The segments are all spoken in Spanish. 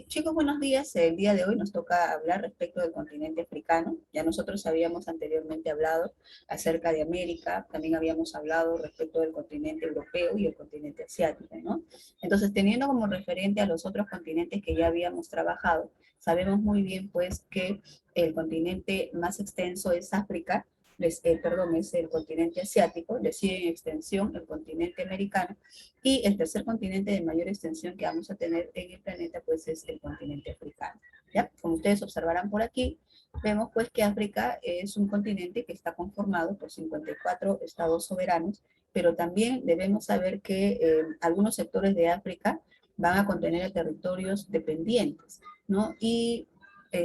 Chicos, buenos días. El día de hoy nos toca hablar respecto del continente africano. Ya nosotros habíamos anteriormente hablado acerca de América, también habíamos hablado respecto del continente europeo y el continente asiático, ¿no? Entonces, teniendo como referente a los otros continentes que ya habíamos trabajado, sabemos muy bien pues que el continente más extenso es África, perdón, es el continente asiático, le sigue en extensión el continente americano, y el tercer continente de mayor extensión que vamos a tener en el planeta, pues es el continente africano. ¿Ya? Como ustedes observarán por aquí, vemos pues que África es un continente que está conformado por 54 estados soberanos, pero también debemos saber que algunos sectores de África van a contener territorios dependientes, ¿no? Y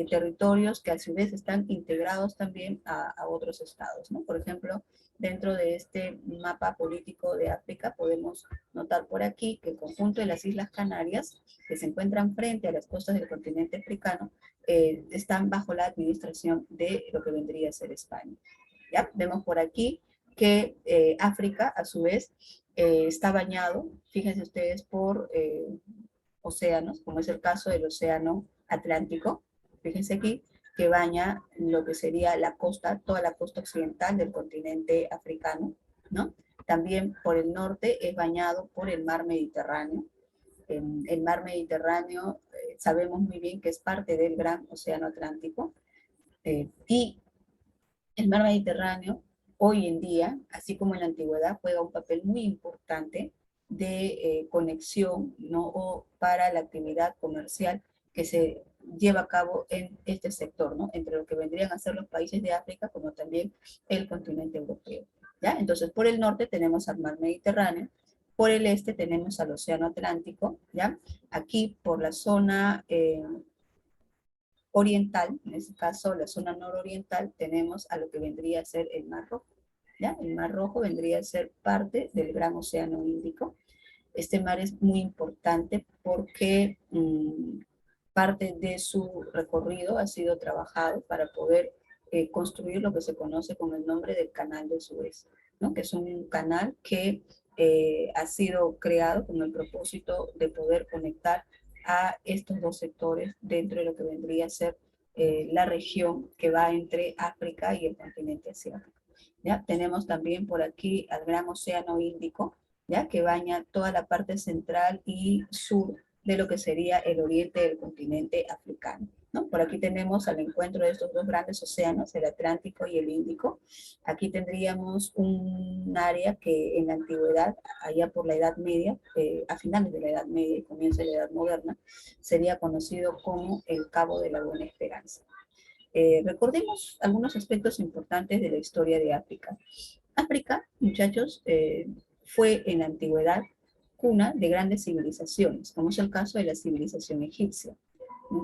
territorios que a su vez están integrados también a otros estados, ¿no? Por ejemplo, dentro de este mapa político de África podemos notar por aquí que el conjunto de las Islas Canarias, que se encuentran frente a las costas del continente africano, están bajo la administración de lo que vendría a ser España. ¿Ya? Vemos por aquí que África, a su vez, está bañado, fíjense ustedes, por océanos, como es el caso del océano Atlántico, fíjense aquí, que baña lo que sería la costa, toda la costa occidental del continente africano, ¿no? También por el norte es bañado por el mar Mediterráneo. El mar Mediterráneo sabemos muy bien que es parte del gran océano Atlántico, y el mar Mediterráneo hoy en día, así como en la antigüedad, juega un papel muy importante de conexión, ¿no? O para la actividad comercial que se lleva a cabo en este sector, ¿no? Entre lo que vendrían a ser los países de África como también el continente europeo. ¿Ya? Entonces, por el norte tenemos al mar Mediterráneo, por el este tenemos al océano Atlántico, ¿ya? Aquí por la zona oriental, en este caso la zona nororiental, tenemos a lo que vendría a ser el Mar Rojo. ¿Ya? El Mar Rojo vendría a ser parte del Gran Océano Índico. Este mar es muy importante porque parte de su recorrido ha sido trabajado para poder construir lo que se conoce con el nombre del Canal de Suez, ¿no? Que es un canal que ha sido creado con el propósito de poder conectar a estos dos sectores dentro de lo que vendría a ser la región que va entre África y el continente asiático. ¿Ya? Tenemos también por aquí al Gran Océano Índico, ¿ya? Que baña toda la parte central y sur de lo que sería el oriente del continente africano, ¿no? Por aquí tenemos al encuentro de estos dos grandes océanos, el Atlántico y el Índico. Aquí tendríamos un área que en la antigüedad, allá por la Edad Media, a finales de la Edad Media y comienzo de la Edad Moderna, sería conocido como el Cabo de la Buena Esperanza. Recordemos algunos aspectos importantes de la historia de África. África, muchachos, fue en la antigüedad cuna de grandes civilizaciones, como es el caso de la civilización egipcia,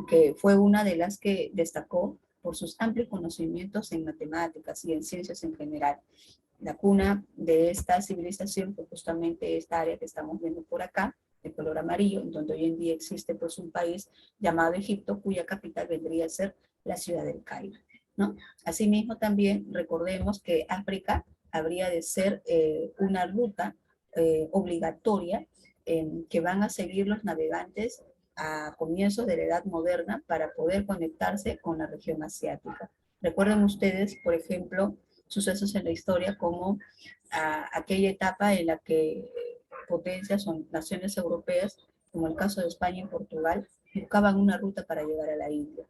que fue una de las que destacó por sus amplios conocimientos en matemáticas y en ciencias en general. La cuna de esta civilización fue justamente esta área que estamos viendo por acá, de color amarillo, en donde hoy en día existe pues un país llamado Egipto, cuya capital vendría a ser la ciudad del Cairo, ¿no? Asimismo también recordemos que África habría de ser una ruta obligatoria que van a seguir los navegantes a comienzos de la Edad Moderna para poder conectarse con la región asiática. Recuerden ustedes, por ejemplo, sucesos en la historia como aquella etapa en la que potencias o naciones europeas, como el caso de España y Portugal, buscaban una ruta para llegar a la India.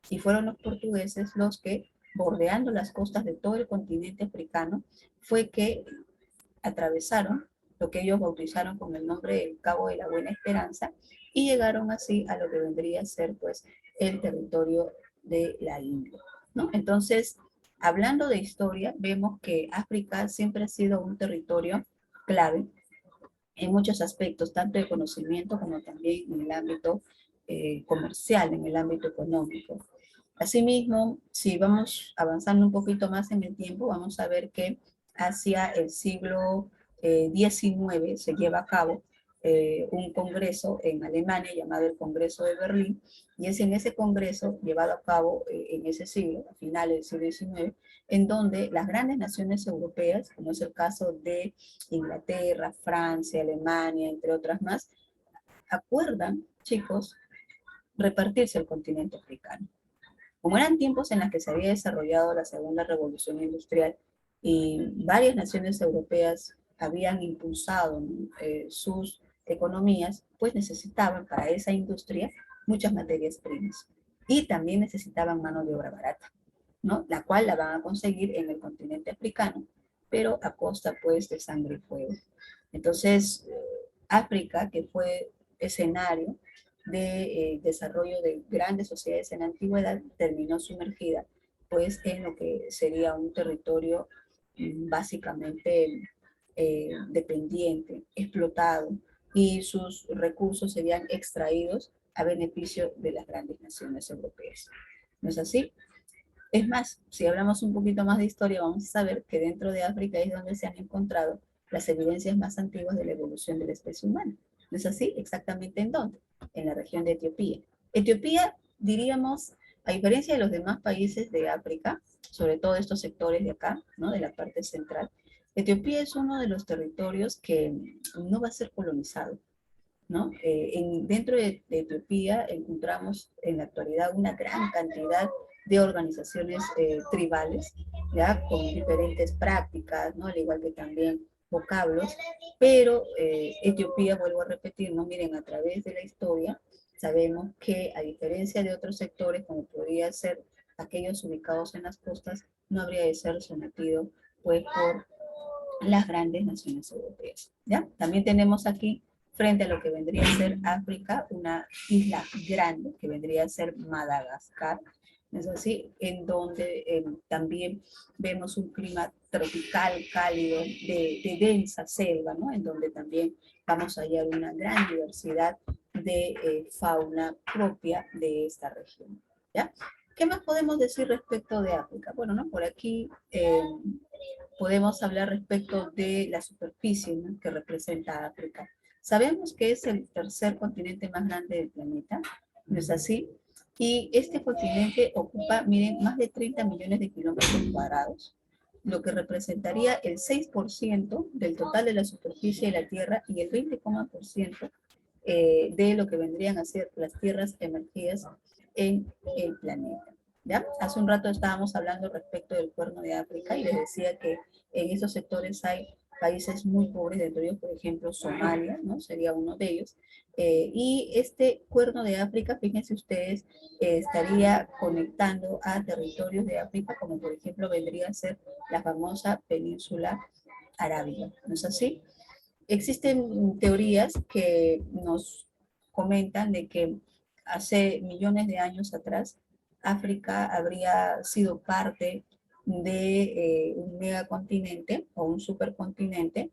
Y fueron los portugueses los que, bordeando las costas de todo el continente africano, fue que atravesaron lo que ellos bautizaron con el nombre del Cabo de la Buena Esperanza y llegaron así a lo que vendría a ser pues el territorio de la India, ¿no? Entonces, hablando de historia, vemos que África siempre ha sido un territorio clave en muchos aspectos, tanto de conocimiento como también en el ámbito comercial, en el ámbito económico. Asimismo, si vamos avanzando un poquito más en el tiempo, vamos a ver que hacia el siglo XIX se lleva a cabo un congreso en Alemania llamado el Congreso de Berlín, y es en ese congreso llevado a cabo en ese siglo, a finales del siglo XIX, en donde las grandes naciones europeas, como es el caso de Inglaterra, Francia, Alemania, entre otras más, acuerdan, chicos, repartirse el continente africano. Como eran tiempos en los que se había desarrollado la segunda revolución industrial y varias naciones europeas habían impulsado sus economías, pues necesitaban para esa industria muchas materias primas y también necesitaban mano de obra barata, ¿no? La cual la van a conseguir en el continente africano, pero a costa pues de sangre y fuego. Entonces, África, que fue escenario de desarrollo de grandes sociedades en la antigüedad, terminó sumergida pues en lo que sería un territorio básicamente dependiente, explotado, y sus recursos serían extraídos a beneficio de las grandes naciones europeas. ¿No es así? Es más, si hablamos un poquito más de historia, vamos a saber que dentro de África es donde se han encontrado las evidencias más antiguas de la evolución de la especie humana. ¿No es así? ¿Exactamente en dónde? En la región de Etiopía. Etiopía, diríamos, a diferencia de los demás países de África, sobre todo estos sectores de acá, ¿no? De la parte central, Etiopía es uno de los territorios que no va a ser colonizado, ¿no? Dentro de Etiopía encontramos en la actualidad una gran cantidad de organizaciones tribales, ¿ya? Con diferentes prácticas, ¿no? Al igual que también vocablos, pero Etiopía, vuelvo a repetir, ¿no? Miren, a través de la historia sabemos que a diferencia de otros sectores, como podría ser aquellos ubicados en las costas, no habría de ser sometido pues por las grandes naciones europeas, ¿ya? También tenemos aquí, frente a lo que vendría a ser África, una isla grande, que vendría a ser Madagascar, ¿no es así? En donde también vemos un clima tropical, cálido, de densa selva, ¿no? En donde también vamos a hallar una gran diversidad de fauna propia de esta región, ¿ya? ¿Qué más podemos decir respecto de África? Bueno, ¿no? Por aquí podemos hablar respecto de la superficie, ¿no? Que representa África. Sabemos que es el tercer continente más grande del planeta, ¿no es así? Y este continente ocupa, miren, más de 30 millones de kilómetros cuadrados, lo que representaría el 6% del total de la superficie de la Tierra y el 20,% de lo que vendrían a ser las tierras emergidas en el planeta. ¿Ya? Hace un rato estábamos hablando respecto del Cuerno de África y les decía que en esos sectores hay países muy pobres, dentro de ellos, por ejemplo, Somalia, ¿no? Sería uno de ellos. Y este Cuerno de África, fíjense ustedes, estaría conectando a territorios de África, como por ejemplo vendría a ser la famosa península arábiga, ¿no es así? Existen teorías que nos comentan de que hace millones de años atrás África habría sido parte de un megacontinente o un supercontinente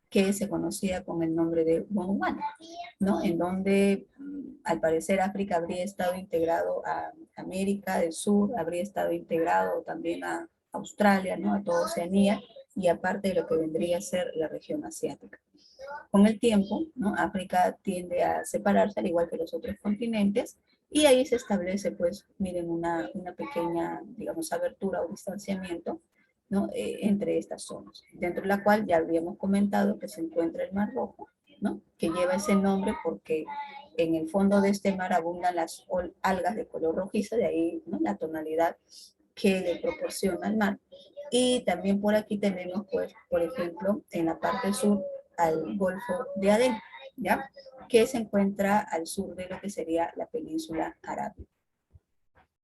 que se conocía con el nombre de Gondwana, ¿no? En donde al parecer África habría estado integrado a América del Sur, habría estado integrado también a Australia, ¿no? A toda Oceanía y aparte de lo que vendría a ser la región asiática. Con el tiempo, ¿no? África tiende a separarse, al igual que los otros continentes, y ahí se establece, pues, miren, una pequeña, digamos, abertura o distanciamiento, ¿no? Entre estas zonas, dentro de la cual ya habíamos comentado que se encuentra el Mar Rojo, ¿no? Que lleva ese nombre porque en el fondo de este mar abundan las algas de color rojizo, de ahí, ¿no? La tonalidad que le proporciona el mar. Y también por aquí tenemos, pues, por ejemplo, en la parte sur, al Golfo de Adén, ¿ya? Que se encuentra al sur de lo que sería la península arábiga.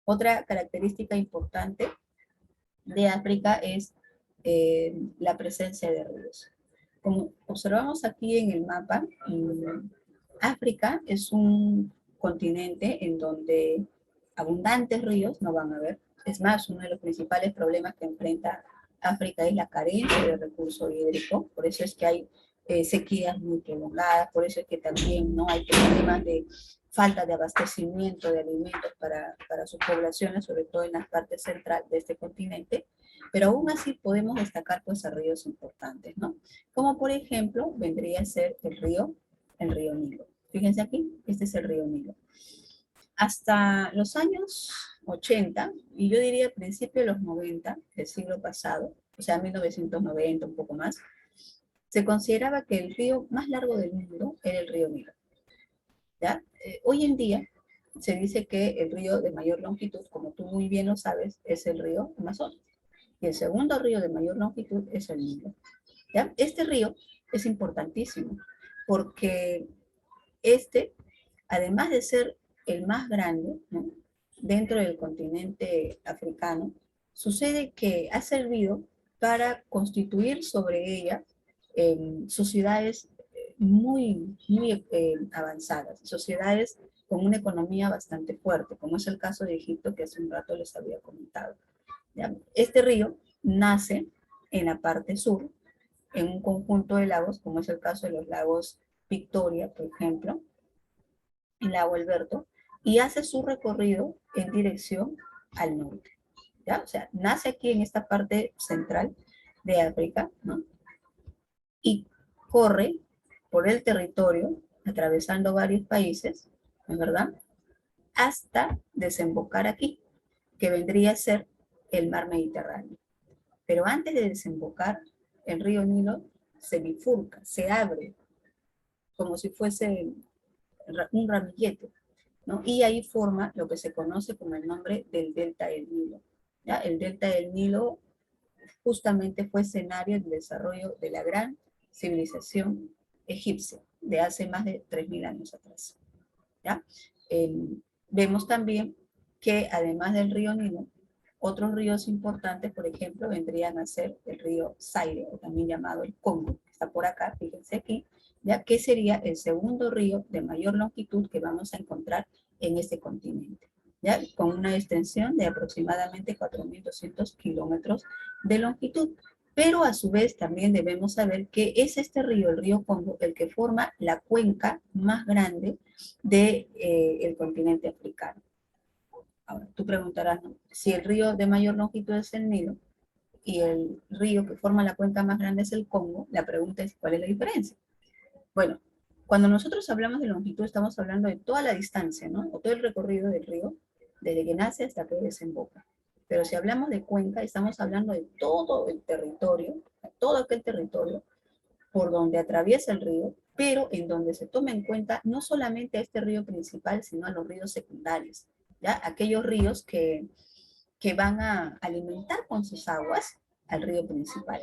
Otra característica importante de África es la presencia de ríos. Como observamos aquí en el mapa, África es un continente en donde abundantes ríos no van a haber. Es más, uno de los principales problemas que enfrenta África es la carencia de recurso hídrico, por eso es que hay sequías muy prolongadas, por eso es que también no hay problemas de falta de abastecimiento de alimentos para sus poblaciones, sobre todo en la parte central de este continente, pero aún así podemos destacar pues a ríos importantes, ¿no? Como por ejemplo vendría a ser el río Nilo. Fíjense aquí, este es el río Nilo. Hasta los años 80, y yo diría a principios de los 90 del siglo pasado, o sea, 1990, un poco más, se consideraba que el río más largo del mundo era el río Nilo. ¿Ya? Hoy en día se dice que el río de mayor longitud, como tú muy bien lo sabes, es el río Amazonas. Y el segundo río de mayor longitud es el Nilo. ¿Ya? Este río es importantísimo porque este, además de ser el más grande, ¿no?, dentro del continente africano, sucede que ha servido para constituir sobre ella sociedades muy avanzadas, sociedades con una economía bastante fuerte, como es el caso de Egipto, que hace un rato les había comentado. ¿Ya? Este río nace en la parte sur, en un conjunto de lagos, como es el caso de los lagos Victoria, por ejemplo, el lago Alberto, y hace su recorrido en dirección al norte. ¿Ya? O sea, nace aquí en esta parte central de África, ¿no?, y corre por el territorio, atravesando varios países, ¿no es verdad?, hasta desembocar aquí, que vendría a ser el mar Mediterráneo. Pero antes de desembocar, el río Nilo se bifurca, se abre, como si fuese un ramillete, ¿no? Y ahí forma lo que se conoce como el nombre del delta del Nilo. ¿Ya? El delta del Nilo justamente fue escenario del desarrollo de la gran civilización egipcia de hace más de 3.000 años atrás. ¿Ya? Eh, Vemos también que además del río Nilo, otros ríos importantes, por ejemplo, vendrían a ser el río Zaire, o también llamado el Congo, que está por acá, fíjense aquí, ya que sería el segundo río de mayor longitud que vamos a encontrar en este continente, ¿ya?, con una extensión de aproximadamente 4.200 kilómetros de longitud. Pero a su vez también debemos saber que es este río, el río Congo, el que forma la cuenca más grande del continente africano. Ahora, tú preguntarás, ¿no?, si el río de mayor longitud es el Nilo y el río que forma la cuenca más grande es el Congo, la pregunta es, ¿cuál es la diferencia? Bueno, cuando nosotros hablamos de longitud estamos hablando de toda la distancia, ¿no?, o todo el recorrido del río, desde que nace hasta que desemboca. Pero si hablamos de cuenca, estamos hablando de todo el territorio, todo aquel territorio por donde atraviesa el río, pero en donde se toma en cuenta no solamente a este río principal, sino a los ríos secundarios, ¿ya? Aquellos ríos que van a alimentar con sus aguas al río principal.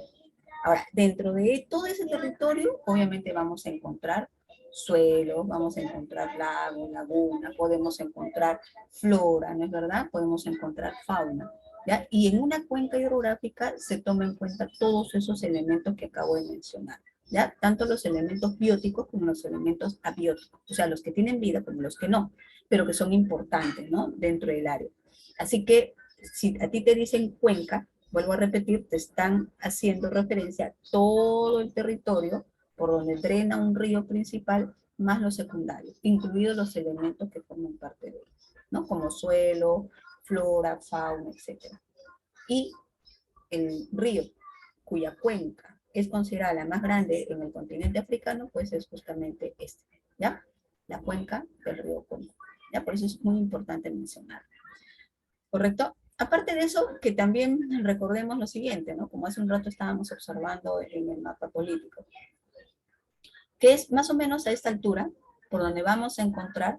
Ahora, dentro de todo ese territorio, obviamente vamos a encontrar suelos, vamos a encontrar lagos, lagunas, podemos encontrar flora, ¿no es verdad? Podemos encontrar fauna, ¿ya? Y en una cuenca hidrográfica se toma en cuenta todos esos elementos que acabo de mencionar, ¿ya? Tanto los elementos bióticos como los elementos abióticos, o sea, los que tienen vida como los que no, pero que son importantes, ¿no?, dentro del área. Así que, si a ti te dicen cuenca, vuelvo a repetir, te están haciendo referencia a todo el territorio por donde drena un río principal, más los secundarios, incluidos los elementos que forman parte de él, ¿no?, como suelo, flora, fauna, etc. Y el río cuya cuenca es considerada la más grande en el continente africano, pues es justamente este, ¿ya? La cuenca del río Congo, ¿ya? Por eso es muy importante mencionar, ¿correcto? Aparte de eso, que también recordemos lo siguiente, ¿no?, como hace un rato estábamos observando en el mapa político, que es más o menos a esta altura por donde vamos a encontrar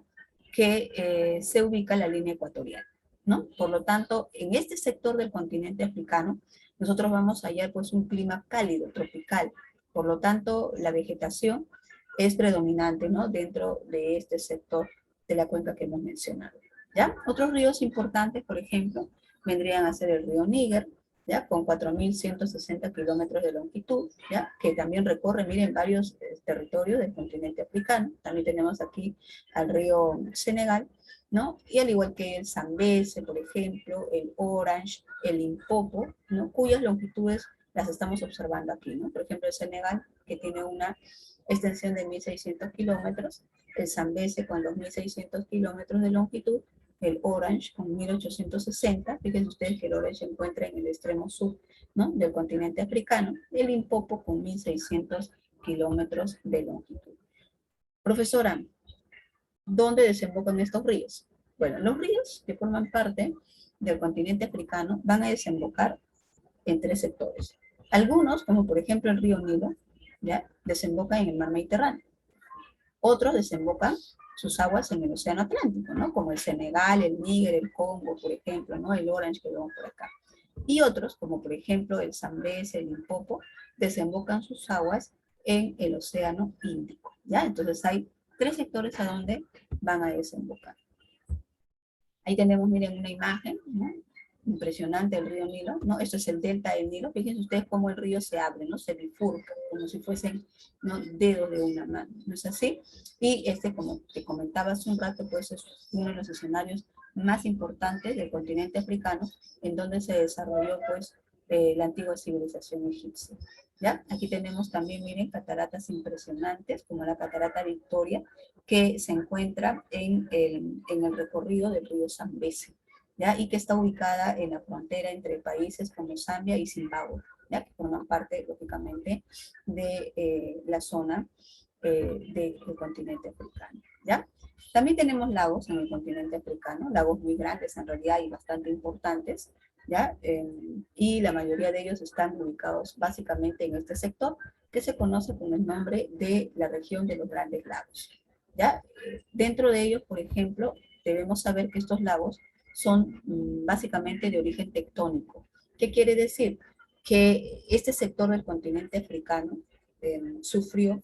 que se ubica la línea ecuatorial, ¿no? Por lo tanto, en este sector del continente africano, nosotros vamos a hallar pues un clima cálido, tropical. Por lo tanto, la vegetación es predominante, ¿no?, dentro de este sector de la cuenca que hemos mencionado, ¿ya? Otros ríos importantes, por ejemplo, vendrían a ser el río Níger, ¿ya?, con 4.160 kilómetros de longitud, ¿ya?, que también recorre, miren, varios territorios del continente africano. También tenemos aquí al río Senegal, ¿no?, y al igual que el Zambeze, por ejemplo, el Orange, el Limpopo, ¿no?, cuyas longitudes las estamos observando aquí, ¿no? Por ejemplo, el Senegal, que tiene una extensión de 1.600 kilómetros, el Zambeze con los 1.600 kilómetros de longitud, el Orange con 1.860, fíjense ustedes que el Orange se encuentra en el extremo sur, ¿no?, del continente africano, el Limpopo con 1.600 kilómetros de longitud. Profesora, ¿dónde desembocan estos ríos? Bueno, los ríos que forman parte del continente africano van a desembocar en tres sectores. Algunos, como por ejemplo el río Nilo, ¿ya?, desembocan en el mar Mediterráneo. Otros desembocan sus aguas en el Océano Atlántico, ¿no? Como el Senegal, el Níger, el Congo, por ejemplo, ¿no? El Orange que vemos por acá. Y otros, como por ejemplo el Zambeze, el Limpopo, desembocan sus aguas en el Océano Índico, ¿ya? Entonces hay tres sectores a donde van a desembocar. Ahí tenemos, miren, una imagen, ¿no? Impresionante el río Nilo, ¿no? Esto es el delta del Nilo. Fíjense ustedes cómo el río se abre, ¿no? Se bifurca, como si fuesen, ¿no?, dedos de una mano, ¿no es así? Y este, como te comentaba hace un rato, pues es uno de los escenarios más importantes del continente africano, en donde se desarrolló, pues, la antigua civilización egipcia, ¿ya? Aquí tenemos también, miren, cataratas impresionantes, como la catarata Victoria, que se encuentra en el recorrido del río Zambeze, ¿ya? Y que está ubicada en la frontera entre países como Zambia y Zimbabue, ¿ya? Que forman parte, lógicamente, de la zona del continente africano, ¿ya? También tenemos lagos en el continente africano, lagos muy grandes en realidad y bastante importantes, ¿ya? Y la mayoría de ellos están ubicados básicamente en este sector, que se conoce con el nombre de la región de los Grandes Lagos, ¿ya? Dentro de ellos, por ejemplo, debemos saber que estos lagos son básicamente de origen tectónico. ¿Qué quiere decir? Que este sector del continente africano sufrió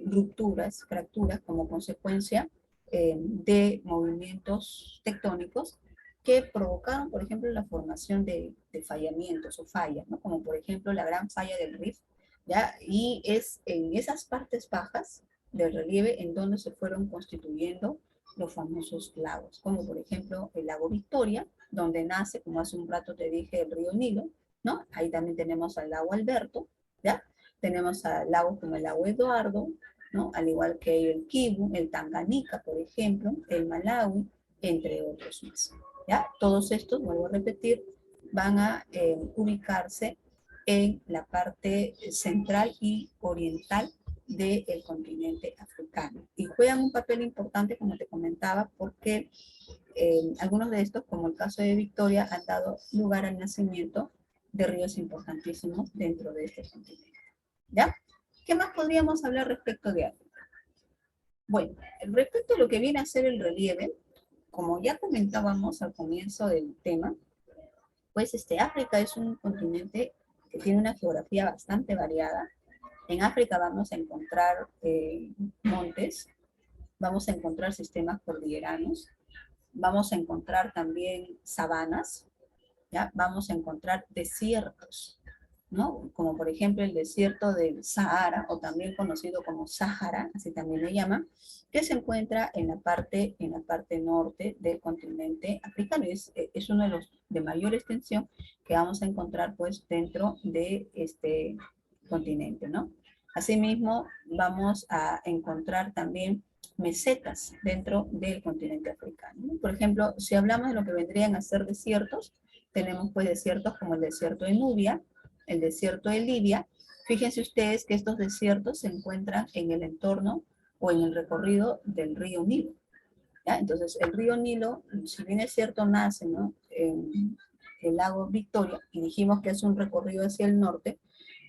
rupturas, fracturas como consecuencia de movimientos tectónicos que provocaron, por ejemplo, la formación de fallamientos o fallas, ¿no? Como por ejemplo la gran falla del Rif, ¿ya? Y es en esas partes bajas del relieve en donde se fueron constituyendo los famosos lagos, como por ejemplo el lago Victoria, donde nace, como hace un rato te dije, el río Nilo, ¿no? Ahí también tenemos al lago Alberto, ¿ya? Tenemos al lago como el lago Eduardo, ¿no? Al igual que el Kivu, el Tanganica, por ejemplo, el Malawi, entre otros más, ¿ya? Todos estos, vuelvo a repetir, van a ubicarse en la parte central y oriental del continente africano. Y juegan un papel importante, como te comentaba, porque algunos de estos, como el caso de Victoria, han dado lugar al nacimiento de ríos importantísimos dentro de este continente, ¿ya? ¿Qué más podríamos hablar respecto de África? Bueno, respecto a lo que viene a ser el relieve, como ya comentábamos al comienzo del tema, pues África es un continente que tiene una geografía bastante variada. En África vamos a encontrar montes, vamos a encontrar sistemas cordilleranos, vamos a encontrar también sabanas, ¿ya? Vamos a encontrar desiertos, ¿no? Como por ejemplo el desierto del Sahara, o también conocido como Sáhara, así también le llaman, que se encuentra en la parte norte del continente africano. Es uno de los de mayor extensión que vamos a encontrar pues dentro de este continente, ¿no? Asimismo, vamos a encontrar también mesetas dentro del continente africano, ¿no? Por ejemplo, si hablamos de lo que vendrían a ser desiertos, tenemos pues desiertos como el desierto de Nubia, el desierto de Libia. Fíjense ustedes que estos desiertos se encuentran en el entorno o en el recorrido del río Nilo, ¿ya? Entonces el río Nilo, si bien es cierto, nace, ¿no?, en el lago Victoria, y dijimos que es un recorrido hacia el norte,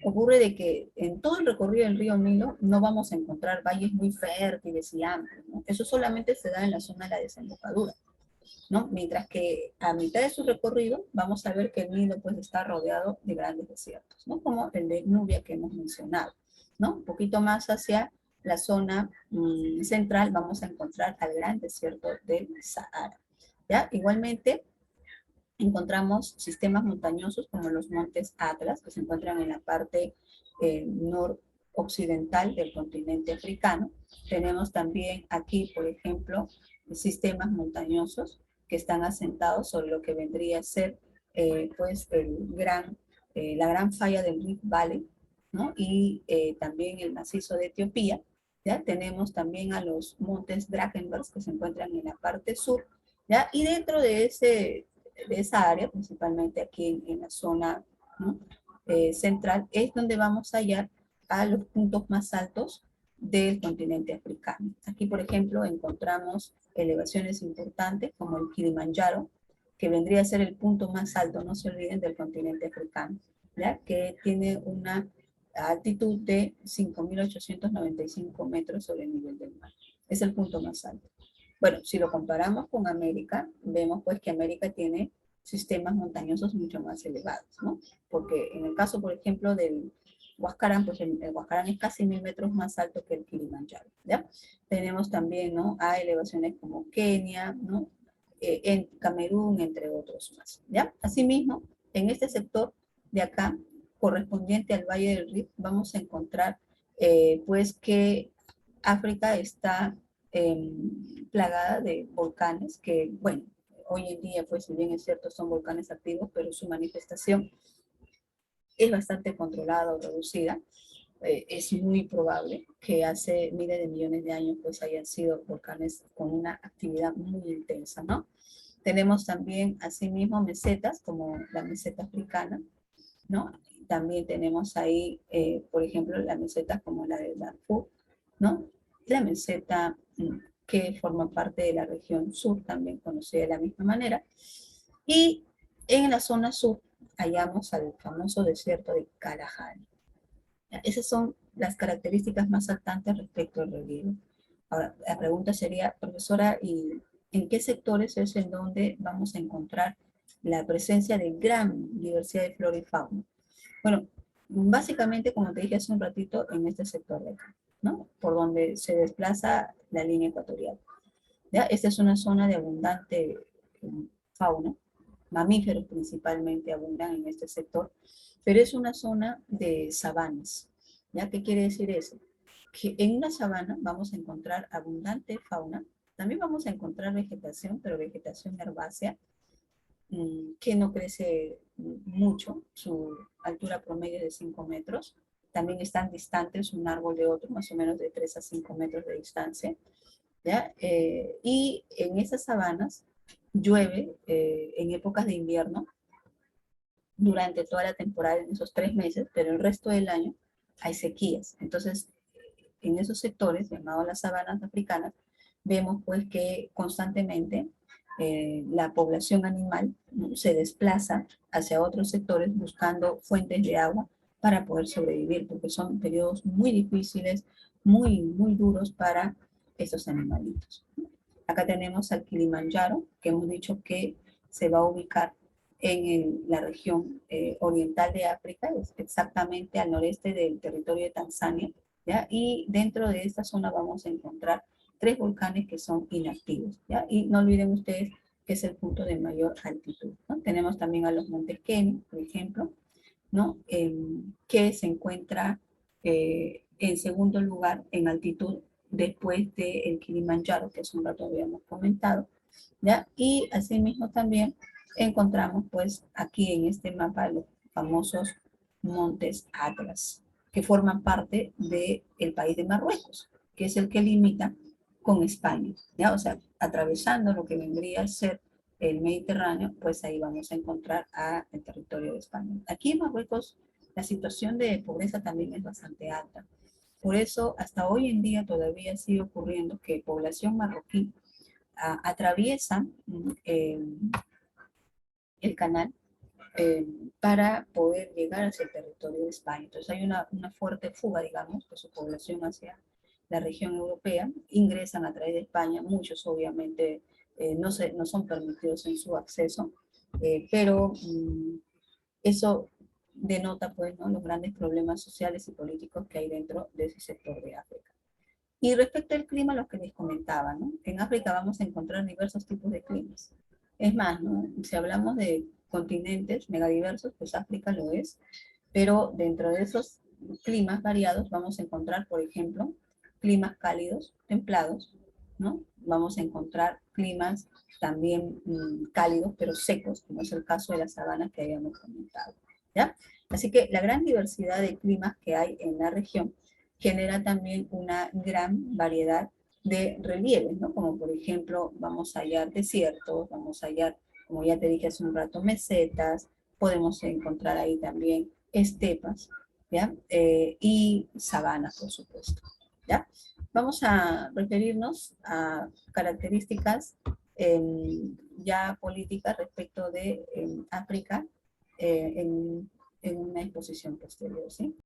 ocurre de que en todo el recorrido del río Nilo no vamos a encontrar valles muy fértiles y amplios, ¿no? Eso solamente se da en la zona de la desembocadura, ¿no? Mientras que a mitad de su recorrido vamos a ver que el Nilo pues está rodeado de grandes desiertos, ¿no? Como el de Nubia que hemos mencionado, ¿no? Un poquito más hacia la zona central vamos a encontrar al gran desierto del Sahara, ¿ya? Igualmente encontramos sistemas montañosos como los montes Atlas, que se encuentran en la parte noroccidental del continente africano. Tenemos también aquí, por ejemplo, sistemas montañosos que están asentados sobre lo que vendría a ser pues la gran falla del Rift Valley, ¿no? Y también el macizo de Etiopía. ¿Ya? Tenemos también a los montes Drakensberg que se encuentran en la parte sur, ¿ya? Y dentro de esa área, principalmente aquí en la zona, ¿no?, central, es donde vamos a hallar a los puntos más altos del continente africano. Aquí, por ejemplo, encontramos elevaciones importantes como el Kilimanjaro, que vendría a ser el punto más alto, no se olviden, del continente africano, ¿ya?, que tiene una altitud de 5.895 metros sobre el nivel del mar. es el punto más alto. Bueno, si lo comparamos con América, vemos pues que América tiene sistemas montañosos mucho más elevados, ¿no? Porque en el caso, por ejemplo, del Huascarán, pues el Huascarán es casi 1000 metros más alto que el Kilimanjaro, ¿ya? Tenemos también, ¿no? A elevaciones como Kenia, ¿no? En Camerún, entre otros más, ¿ya? Asimismo, en este sector de acá, correspondiente al Valle del Rift, vamos a encontrar, pues, que África está plagada de volcanes que, bueno, hoy en día, pues si bien es cierto, son volcanes activos, pero su manifestación es bastante controlada o reducida. Es muy probable que hace miles de millones de años pues hayan sido volcanes con una actividad muy intensa, ¿no? Tenemos también asimismo mesetas como la meseta africana, ¿no? También tenemos ahí, por ejemplo, la meseta como la de Darfur, ¿no? La meseta que forma parte de la región sur, también conocida de la misma manera. Y en la zona sur hallamos al famoso desierto de Kalahari. Esas son las características más saltantes respecto al relieve. Ahora, la pregunta sería, profesora, ¿y en qué sectores es en donde vamos a encontrar la presencia de gran diversidad de flora y fauna? Bueno, básicamente, como te dije hace un ratito, en este sector de acá, ¿no? Por donde se desplaza la línea ecuatorial. ¿Ya? Esta es una zona de abundante fauna, mamíferos principalmente abundan en este sector, pero es una zona de sabanas. ¿Ya? ¿Qué quiere decir eso? Que en una sabana vamos a encontrar abundante fauna, también vamos a encontrar vegetación, pero vegetación herbácea, que no crece mucho, su altura promedio es de 5 metros, también están distantes un árbol de otro, más o menos de 3 a 5 metros de distancia, ¿ya? Y en esas sabanas llueve en épocas de invierno durante toda la temporada, en esos 3 meses, pero el resto del año hay sequías. Entonces, en esos sectores, llamados las sabanas africanas, vemos pues que constantemente la población animal, ¿no?, se desplaza hacia otros sectores buscando fuentes de agua para poder sobrevivir, porque son periodos muy difíciles, muy, muy duros para estos animalitos. Acá tenemos al Kilimanjaro, que hemos dicho que se va a ubicar en la región oriental de África, exactamente al noreste del territorio de Tanzania, ¿ya? Y dentro de esta zona vamos a encontrar 3 volcanes que son inactivos, ¿ya? Y no olviden ustedes que es el punto de mayor altitud, ¿no? Tenemos también a los montes Kenia, por ejemplo, ¿no? Que se encuentra en segundo lugar en altitud después del Kilimanjaro, que hace un rato habíamos comentado, ¿ya? Y asimismo también encontramos pues aquí en este mapa los famosos montes Atlas, que forman parte del país de Marruecos, que es el que limita con España, ¿ya? O sea, atravesando lo que vendría a ser el Mediterráneo, pues ahí vamos a encontrar el territorio de España. Aquí en Marruecos la situación de pobreza también es bastante alta. Por eso, hasta hoy en día todavía sigue ocurriendo que población marroquí atraviesa el canal eh, para poder llegar hacia el territorio de España. Entonces hay una fuerte fuga, digamos, de su población hacia la región europea, ingresan a través de España, muchos obviamente no son permitidos en su acceso, pero eso denota pues, ¿no?, los grandes problemas sociales y políticos que hay dentro de ese sector de África. Y respecto al clima, lo que les comentaba, ¿no? En África vamos a encontrar diversos tipos de climas. Es más, ¿no?, si hablamos de continentes megadiversos, pues África lo es, pero dentro de esos climas variados vamos a encontrar, por ejemplo, climas cálidos, templados, ¿no? Vamos a encontrar climas también cálidos, pero secos, como es el caso de las sabanas que habíamos comentado, ¿ya? Así que la gran diversidad de climas que hay en la región genera también una gran variedad de relieves, ¿no? Como por ejemplo, vamos a hallar desiertos, vamos a hallar, como ya te dije hace un rato, mesetas, podemos encontrar ahí también estepas, ¿ya? Y sabanas, por supuesto, ¿ya? Vamos a referirnos a características ya políticas respecto de África en una exposición posterior, ¿sí?